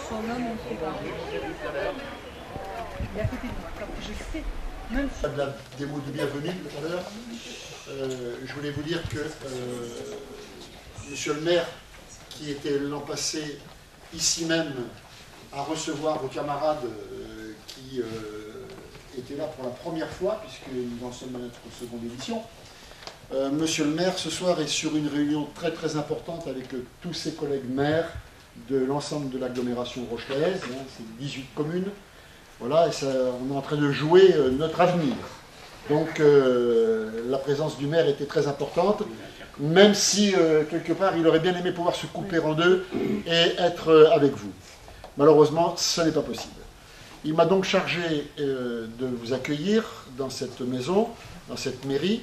Son homme, on ne sait pas. Il est à côté de moi, comme je sais, même si... Des mots de bienvenue tout à l'heure. Je voulais vous dire que monsieur le maire, qui était l'an passé ici même à recevoir vos camarades qui étaient là pour la première fois, puisque nous en sommes à notre seconde édition, monsieur le maire, ce soir, est sur une réunion très très importante avec tous ses collègues maires de l'ensemble de l'agglomération rochelaise, hein, c'est 18 communes. Voilà, et ça, on est en train de jouer notre avenir. Donc la présence du maire était très importante, même si quelque part il aurait bien aimé pouvoir se couper en deux et être avec vous. Malheureusement, ce n'est pas possible. Il m'a donc chargé de vous accueillir dans cette maison, dans cette mairie,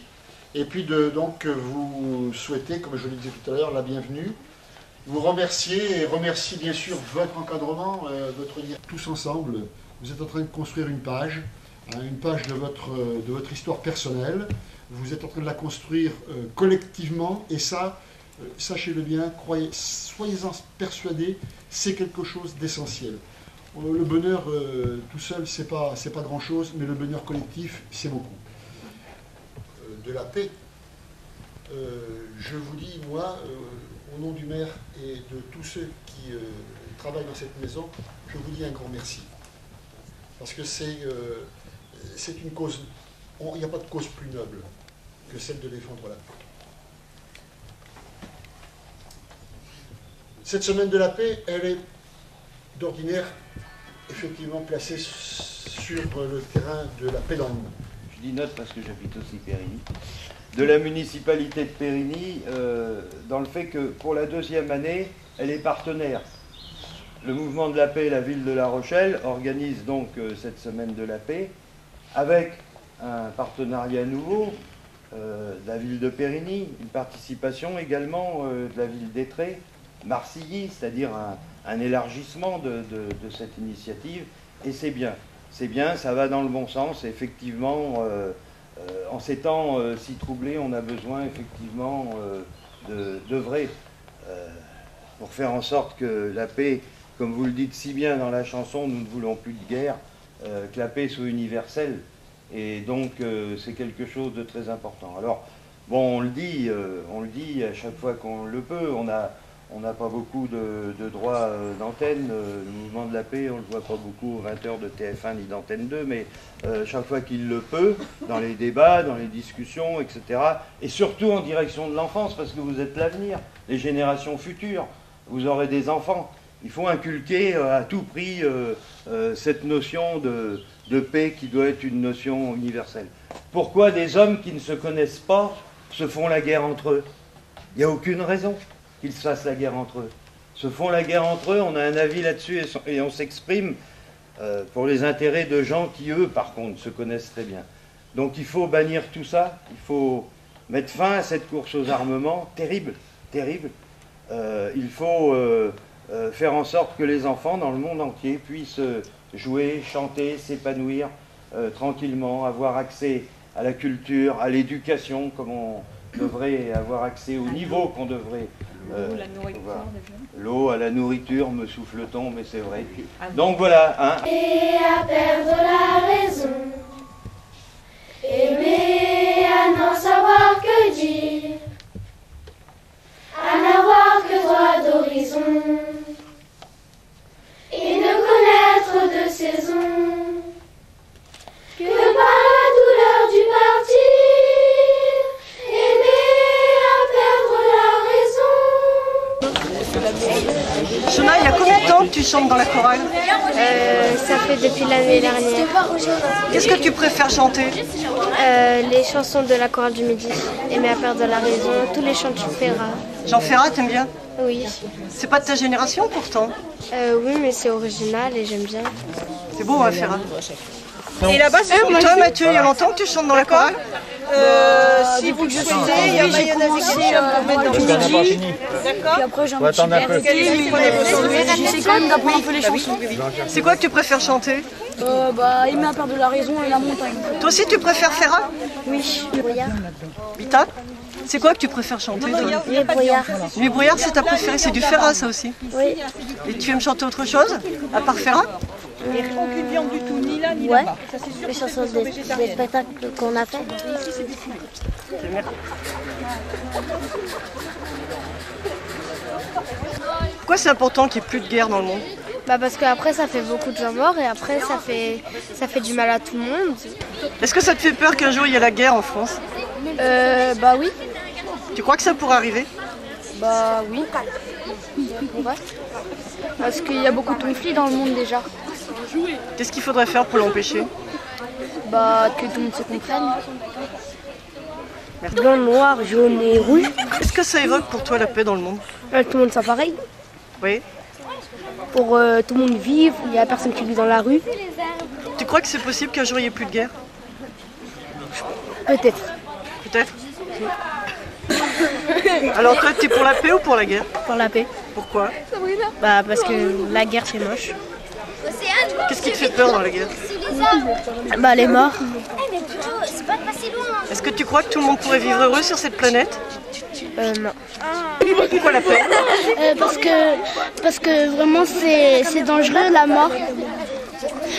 et puis de donc vous souhaiter, comme je le disais tout à l'heure, la bienvenue. Vous remercier et remercier bien sûr votre encadrement, votre lien. Tous ensemble, vous êtes en train de construire une page de votre histoire personnelle. Vous êtes en train de la construire collectivement, et ça, sachez-le bien, soyez-en persuadés, c'est quelque chose d'essentiel. Le bonheur tout seul, c'est pas grand-chose, mais le bonheur collectif, c'est beaucoup. De la paix, je vous dis, moi, au nom du maire et de tous ceux qui travaillent dans cette maison, je vous dis un grand merci. Parce que c'est une cause, il n'y a pas de cause plus noble que celle de défendre la paix. Cette semaine de la paix, elle est d'ordinaire effectivement placée sur le terrain de la paix dans le monde. Je dis note parce que j'habite aussi Périgny. De la municipalité de Périgny, dans le fait que pour la deuxième année, elle est partenaire. Le mouvement de la paix et la ville de La Rochelle organise donc cette semaine de la paix avec un partenariat nouveau de la ville de Périgny, une participation également de la ville d'Étré, Marcilly, c'est-à-dire un élargissement de cette initiative, et c'est bien. C'est bien, ça va dans le bon sens, effectivement, en ces temps si troublés, on a besoin effectivement d'œuvrer pour faire en sorte que la paix, comme vous le dites si bien dans la chanson, nous ne voulons plus de guerre, que la paix soit universelle, et donc c'est quelque chose de très important. Alors, bon, on le dit à chaque fois qu'on le peut, on n'a pas beaucoup de droits d'antenne. Le mouvement de la paix, on ne le voit pas beaucoup aux 20h de TF1 ni d'Antenne 2, mais chaque fois qu'il le peut, dans les débats, dans les discussions, etc. Et surtout en direction de l'enfance, parce que vous êtes l'avenir, les générations futures, vous aurez des enfants. Il faut inculquer à tout prix cette notion de paix qui doit être une notion universelle. Pourquoi des hommes qui ne se connaissent pas se font la guerre entre eux? Il n'y a aucune raison qu'ils se fassent la guerre entre eux. Se font la guerre entre eux, on a un avis là-dessus et on s'exprime pour les intérêts de gens qui, eux, par contre, se connaissent très bien. Donc il faut bannir tout ça, il faut mettre fin à cette course aux armements, terrible, terrible. Il faut faire en sorte que les enfants dans le monde entier puissent jouer, chanter, s'épanouir tranquillement, avoir accès à la culture, à l'éducation, comme on devrait avoir accès au niveau qu'on devrait. L'eau, à la nourriture, me souffle-t-on, mais c'est vrai. Donc voilà. Hein. Et à perdre la raison, aimer à n'en savoir que dire, à n'avoir que droit d'horizon, et ne connaître de saison que par la douleur du parti. Shona, il y a combien de temps que tu chantes dans la chorale? Ça fait depuis l'année dernière. Qu'est-ce que tu préfères chanter? Les chansons de la chorale du Midi, Aimer à perdre la raison, tous les chants de Jean Ferrat. Jean Ferrat, t'aimes bien? Oui. C'est pas de ta génération pourtant? Oui, mais c'est original et j'aime bien. C'est beau, hein, Ferrat. Et là-bas, c'est pour toi, Mathieu, il y a longtemps que tu chantes dans la chorale? Si vous le souhaitez, il y a mayonnaise ici pour mettre dans le midi. D'accord. Puis après, j'ai un petit peu j'essaie quand même d'apprendre un peu les chansons. C'est quoi que tu préfères chanter? Aimer à perdre la raison et la montagne. Toi aussi, tu préfères Ferrat? Oui. Vita? C'est quoi que tu préfères chanter, toi? Nuit brouillard. Nuit brouillard, c'est ta préférée, c'est du Ferrat, ça aussi. Oui. Et tu aimes chanter autre chose, à part Ferrat? Ouais. Les chansons des spectacles qu'on a fait. Pourquoi c'est important qu'il n'y ait plus de guerre dans le monde? Bah parce qu'après ça fait beaucoup de gens morts et après ça fait du mal à tout le monde. Est-ce que ça te fait peur qu'un jour il y ait la guerre en France? Bah oui. Tu crois que ça pourrait arriver? Bah oui. Ouais. Parce qu'il y a beaucoup de conflits dans le monde déjà. Qu'est-ce qu'il faudrait faire pour l'empêcher? Bah que tout le monde se comprenne. Blanc, noir, jaune et rouge. Est-ce que ça évoque pour toi la paix dans le monde? Tout le monde soit pareil. Oui. Pour tout le monde vivre, il n'y a personne qui vit dans la rue. Tu crois que c'est possible qu'un jour il n'y ait plus de guerre? Peut-être. Peut-être. Alors toi, tu es pour la paix ou pour la guerre? Pour la paix. Pourquoi? Bah parce que la guerre c'est moche. Qu'est-ce qui te fait peur dans la guerre? Bah les morts. Est-ce que tu crois que tout le monde pourrait vivre heureux sur cette planète? Non. Pourquoi la paix? Parce que vraiment c'est dangereux la mort.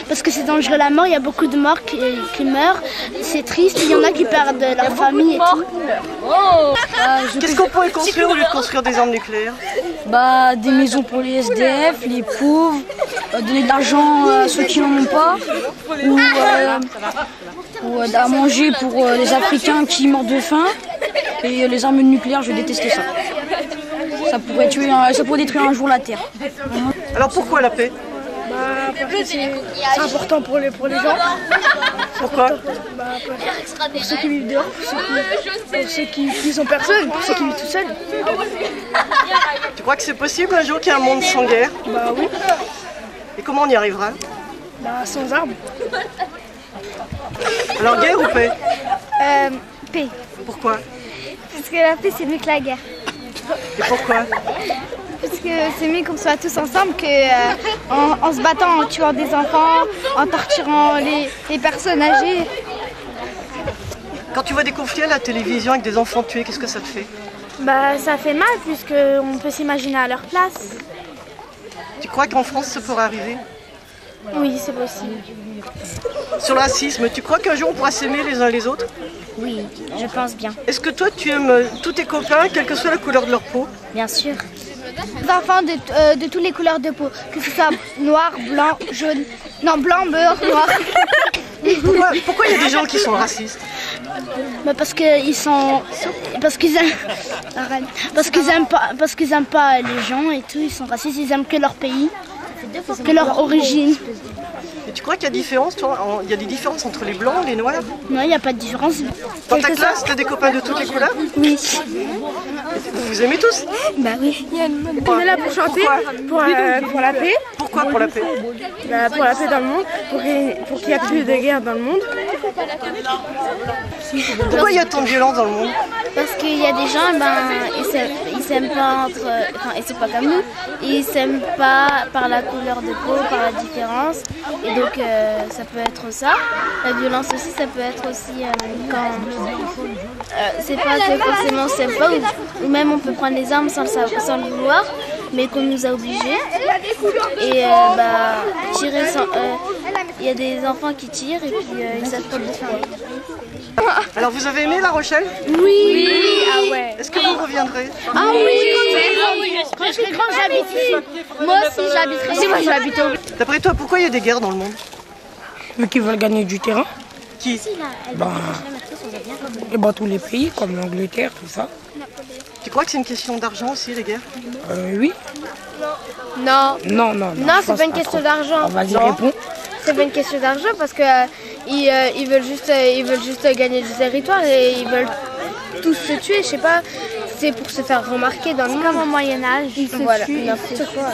Parce que c'est dangereux la mort, il y a beaucoup de morts qui meurent. C'est triste, il y en a qui perdent leur famille et tout. Qu'est-ce qu'on pourrait construire au lieu de construire des armes nucléaires? Bah des maisons pour les SDF, les pauvres, donner de l'argent à ceux qui n'en ont pas, ou à manger pour les Africains qui meurent de faim. Et les armes nucléaires, je déteste ça. Ça pourrait détruire un jour la Terre. Alors pourquoi la paix? C'est important pour les gens. Pourquoi? Pour ceux qui vivent dehors, pour ceux qui sont personne, pour ceux qui vivent tout seuls. Tu crois que c'est possible un jour qu'il y ait un monde sans guerre? Bah oui. Et comment on y arrivera? Bah sans armes. Alors guerre ou paix? Paix. Pourquoi? Parce que la paix c'est mieux que la guerre. Et pourquoi? Parce que c'est mieux qu'on soit tous ensemble qu'en se battant, en tuant des enfants, en torturant les personnes âgées. Quand tu vois des conflits à la télévision avec des enfants tués, qu'est-ce que ça te fait? Bah ça fait mal puisqu'on peut s'imaginer à leur place. Tu crois qu'en France ça pourrait arriver? Oui, c'est possible. Sur le racisme, tu crois qu'un jour on pourra s'aimer les uns les autres? Oui, je pense bien. Est-ce que toi tu aimes tous tes copains, quelle que soit la couleur de leur peau? Bien sûr. Les enfants de toutes les couleurs de peau, que ce soit noir, blanc, jaune, non blanc, beurre, noir. Pourquoi il y a des gens qui sont racistes? Bah parce qu'ils aiment pas les gens et tout, ils sont racistes, ils aiment que leur pays, que leur origine. Et tu crois qu'il y a il y a des différences entre les blancs et les noirs? Non, il n'y a pas de différence. Dans ta classe, tu as des copains de toutes les couleurs? Oui. Vous vous aimez tous? Bah oui. On est là pour chanter, pour la paix. Pourquoi pour la paix? Bah, pour la paix dans le monde, pour qu'il n'y ait plus de guerre dans le monde. Pourquoi il y a tant de violence dans le monde? Parce qu'il y a des gens, ils s'aiment pas entre... Enfin, et c'est pas comme nous. Ils s'aiment pas par la couleur de peau, par la différence. Et donc, ça peut être ça. La violence aussi, ça peut être aussi quand... c'est pas que forcément on s'aime pas, ou même on peut prendre les armes sans le vouloir, mais qu'on nous a obligés. Et tirer sans... Il y a des enfants qui tirent et puis ils savent pas le faire. Alors vous avez aimé La Rochelle? Oui. Ah ouais. Est-ce que vous reviendrez? Ah oui. Quand je serai grand, j'habite ici. Moi aussi, j'habiterai ici. Moi, j'habite au... D'après toi, pourquoi il y a des guerres dans le monde? Ceux qui veulent gagner du terrain. Qui? Tous les pays, comme l'Angleterre, tout ça. Tu crois que c'est une question d'argent aussi, les guerres? Oui. Non. Non, c'est pas une question d'argent. Vas-y, réponds. C'est pas une question d'argent parce que ils veulent juste gagner du territoire et ils veulent tous se tuer, je sais pas. C'est pour se faire remarquer dans le monde. Comme au Moyen-Âge. Ils se tuent, n'importe quoi.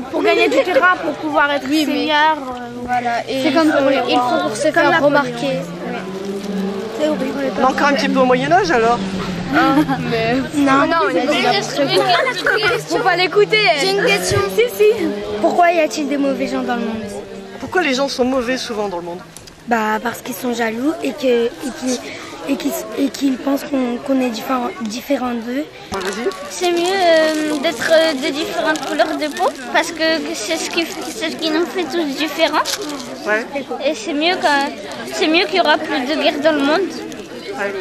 Pour gagner du terrain, pour pouvoir être seigneur. Voilà. C'est comme il faut pour se faire remarquer. On est encore un petit peu au Moyen-Âge alors? Non, faut pas l'écouter. J'ai une question. Si. Pourquoi y a-t-il des mauvais gens dans le monde? Pourquoi les gens sont mauvais souvent dans le monde? Bah parce qu'ils sont jaloux et et qu'ils pensent qu'on est différent d'eux. C'est mieux d'être de différentes couleurs de peau parce que c'est ce qui nous fait tous différents. Ouais. Et c'est mieux qu'il y aura plus de guerre dans le monde. Ouais.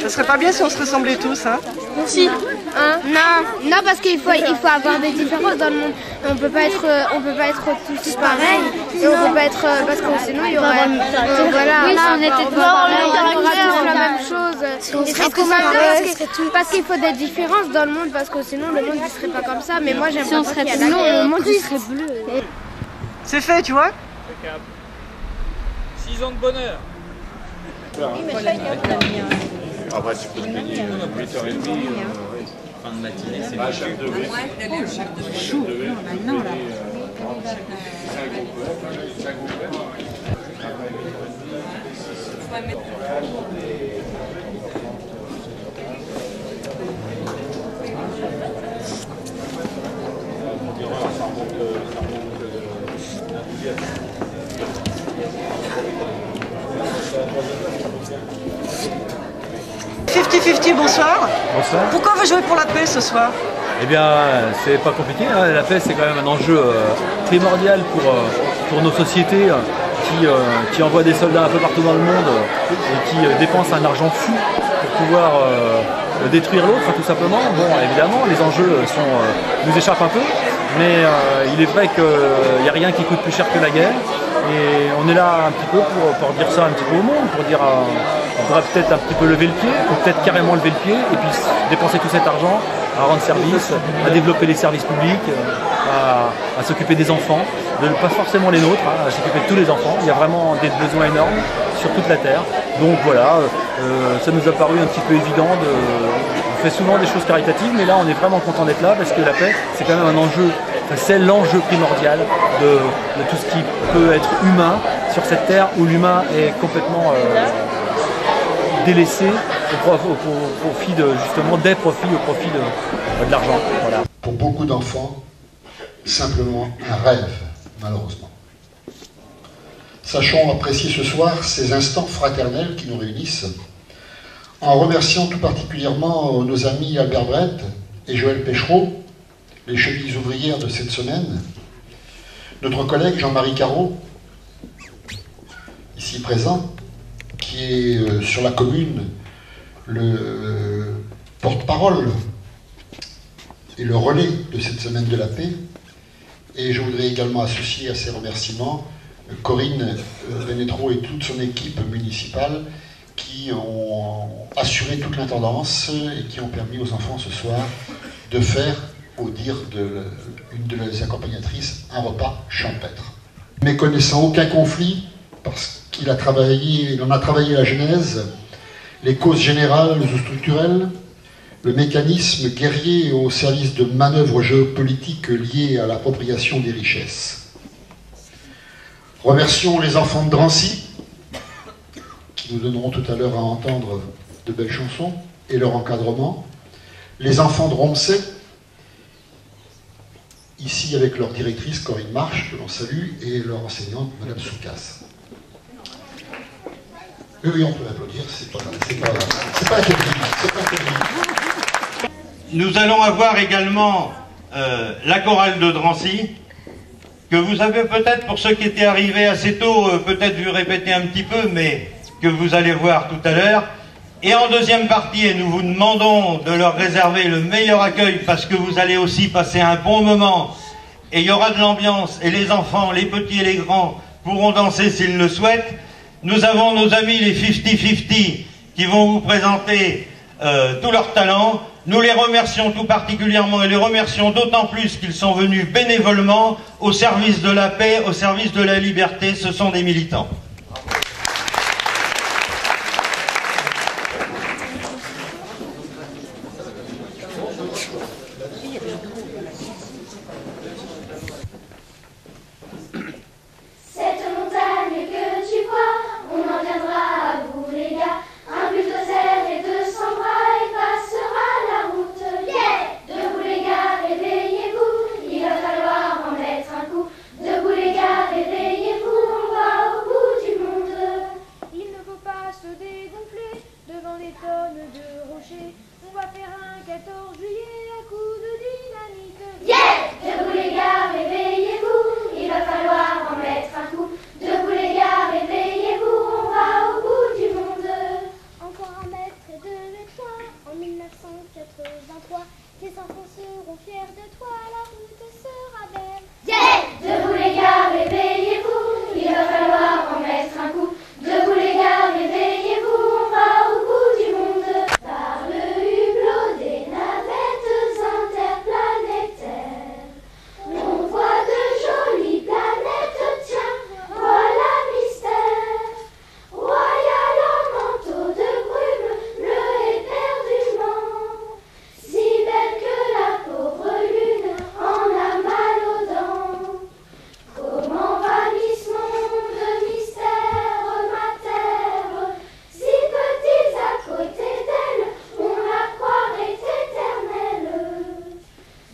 Ça serait pas bien si on se ressemblait tous, hein? Si. Hein? Non, parce qu'il faut avoir des différences dans le monde. On peut pas être tous pareils. Et on peut pas être parce que sinon il y aurait. Voilà. Oui, si on était tous la même chose. Parce qu'il faut des différences dans le monde parce que sinon le monde ne serait pas comme ça. Mais moi j'aimerais si on serait sinon le monde il serait bleu. C'est fait, tu vois? 6 ans de bonheur. Après, tu peux te baigner 8h30, fin de matinée, c'est pas chaque degré. Chaud. Non, là. Bonsoir. Bonsoir. Pourquoi vous jouez pour la paix ce soir? Eh bien, c'est pas compliqué, hein. La paix c'est quand même un enjeu primordial pour nos sociétés qui envoient des soldats un peu partout dans le monde et qui dépensent un argent fou pour pouvoir détruire l'autre, tout simplement. Bon, évidemment, les enjeux nous échappent un peu, mais il est vrai qu'il n'y a rien qui coûte plus cher que la guerre. Et on est là un petit peu pour dire ça un petit peu au monde, pour dire on pourrait peut-être un petit peu lever le pied, ou peut-être carrément lever le pied, et puis dépenser tout cet argent à rendre service, à développer les services publics, à s'occuper des enfants, pas forcément les nôtres, à s'occuper de tous les enfants. Il y a vraiment des besoins énormes sur toute la Terre. Donc voilà, ça nous a paru un petit peu évident. On fait souvent des choses caritatives, mais là on est vraiment content d'être là parce que la paix, c'est quand même un enjeu. C'est l'enjeu primordial de tout ce qui peut être humain sur cette terre où l'humain est complètement délaissé au profit justement des profits, au profit de l'argent. Voilà. Pour beaucoup d'enfants, simplement un rêve, malheureusement. Sachons apprécier ce soir ces instants fraternels qui nous réunissent, en remerciant tout particulièrement nos amis Albert Brett et Joël Péchereau, les chevilles ouvrières de cette semaine, notre collègue Jean-Marie Carreau, ici présent, qui est sur la commune le porte-parole et le relais de cette semaine de la paix. Et je voudrais également associer à ces remerciements Corinne Vénétro et toute son équipe municipale qui ont assuré toute l'intendance et qui ont permis aux enfants ce soir de faire, au dire d'une de leurs accompagnatrices, un repas champêtre. Méconnaissant aucun conflit, parce qu'il en a travaillé la genèse, les causes générales ou structurelles, le mécanisme guerrier au service de manœuvres géopolitiques liées à l'appropriation des richesses. Remercions les enfants de Drancy, qui nous donneront tout à l'heure à entendre de belles chansons, et leur encadrement. Les enfants de Romsey, ici avec leur directrice Corinne Marche, que l'on salue, et leur enseignante Madame Soukas. Oui, on peut applaudir, c'est pas interdit. Nous allons avoir également la chorale de Drancy, que vous avez peut-être, pour ceux qui étaient arrivés assez tôt, peut-être vu répéter un petit peu, mais que vous allez voir tout à l'heure. Et en deuxième partie, et nous vous demandons de leur réserver le meilleur accueil parce que vous allez aussi passer un bon moment et il y aura de l'ambiance et les enfants, les petits et les grands pourront danser s'ils le souhaitent. Nous avons nos amis les 50-50 qui vont vous présenter tout leur talent. Nous les remercions tout particulièrement et les remercions d'autant plus qu'ils sont venus bénévolement au service de la paix, au service de la liberté. Ce sont des militants. Se dégonfler. tes enfants seront fiers de toi, la route sera belle. Yeah! Debout les gars, réveillez-vous, il va falloir en mettre un coup. Debout les gars, réveillez-vous, on va au bout du monde. Par le hublot des navettes interplanétaires, on voit de jolies planètes, tiens, voilà mystère. Royal en manteau de brume, bleu éperdument, si belle que la pauvre lune en a mal aux dents. Comment va Miss Monde, mystère, ma terre, si petits à côté d'elle, on la croirait éternelle.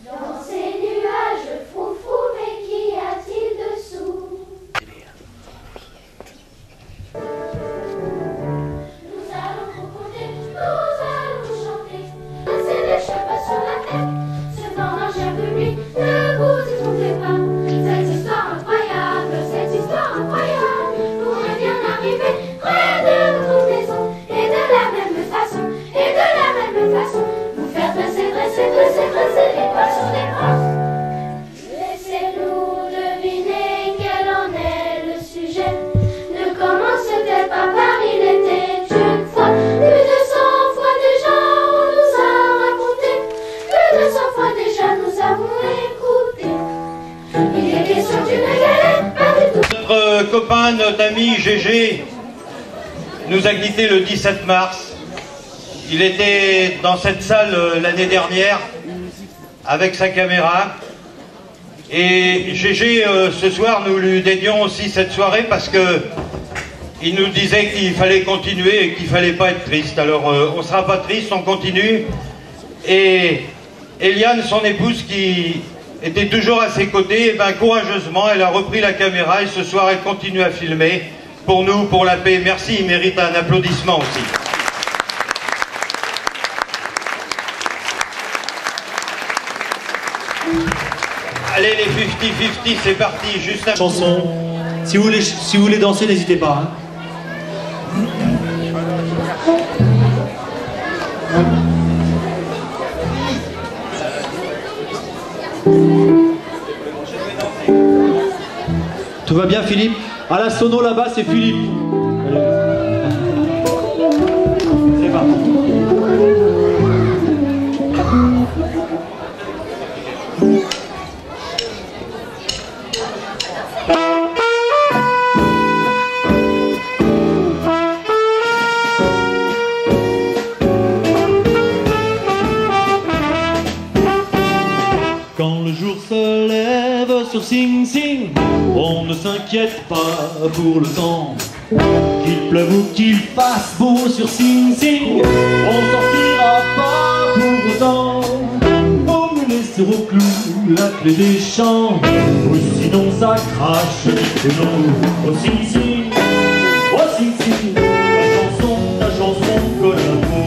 Dans ces nuages froufrous, mais qu'y a-t-il dessous? Nous allons compter, nous allons chanter, c'est des cheveux sur la tête, ce vent d'un chien de nuit, ne vous y trompez pas. Cette histoire incroyable, pourrait bien arriver près de votre maison, et de la même façon, vous faire dresser les poissons des bras. Laissez-nous deviner quel en est le sujet. Ne commence-t-elle pas par il était une fois? Plus de 100 fois déjà on nous a raconté, plus de 100 fois déjà nous avons écouté. Il est question d'une galette, pas du tout. Notre copain, notre ami Gégé nous a quittés le 17 mars. Il était dans cette salle l'année dernière avec sa caméra. Et Gégé, ce soir, nous lui dédions aussi cette soirée parce que il nous disait qu'il fallait continuer et qu'il fallait pas être triste. Alors, on sera pas triste, on continue. Et Eliane, son épouse, qui était toujours à ses côtés, et ben, courageusement, elle a repris la caméra et ce soir, elle continue à filmer pour nous, pour la paix. Merci, il mérite un applaudissement aussi. Allez les 50-50, c'est parti, juste un... Chanson. Si vous voulez danser, n'hésitez pas. Hein. Tout va bien, Philippe? À la sono là-bas, c'est Philippe. C'est parti. Quand le jour se lève sur Sing Sing, on ne s'inquiète pas pour le temps. Qu'il pleuve ou qu'il fasse beau sur Sing Sing, on sortira pas pour autant. On nous laisse au clou la clé des champs, ou sinon ça crache de nous. Oh Sing Sing, oh Sing Sing, ta chanson colle à peau.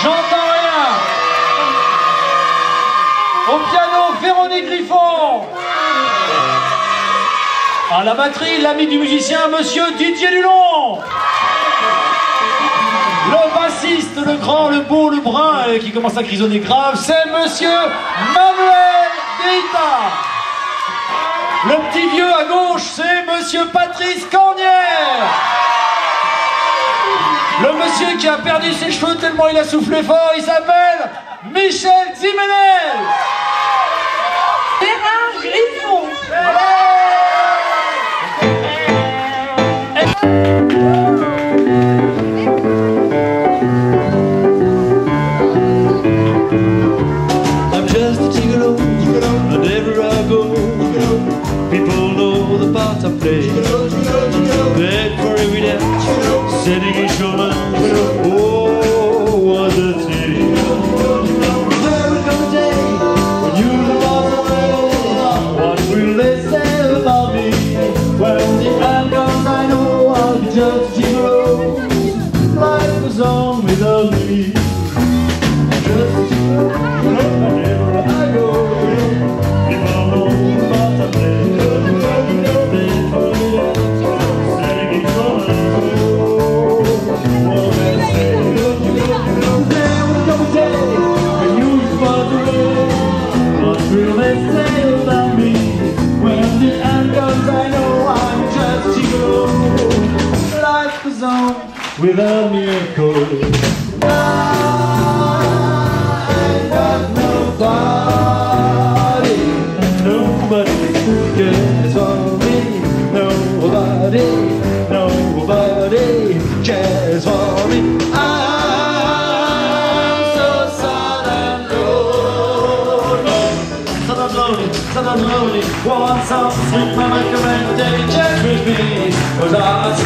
J'entends rien. Au piano, Véronique Griffon. À la batterie, l'ami du musicien, monsieur Didier Dulon. Le bassiste, le grand, le beau, le brun, qui commence à grisonner grave, c'est monsieur Manuel Deita. Le petit vieux à gauche, c'est monsieur Patrice Cornière. Le monsieur qui a perdu ses cheveux tellement il a soufflé fort, il s'appelle Michel Zimenez. Gérard Griffon. I'm just a gigolo, and everywhere I go, people know the part I play. Beg for every dance, sitting in showman. Oh, what a day! There will come a day when you walk away. What will they say about me? When the end comes, I know I'll be just a gigolo. Life goes on without me. Just a gigolo. Wherever I go, people know what I play. They call me sitting in corner. What they say. There will come a day when you walk away. What will they say about me? When the end comes, I know I'm just a gigolo. Life goes on without me, of course. Nobody cares for me. Nobody cares for me. I'm so sad and lonely. Want some sweet mama, come and take a chance with me. 'Cause I so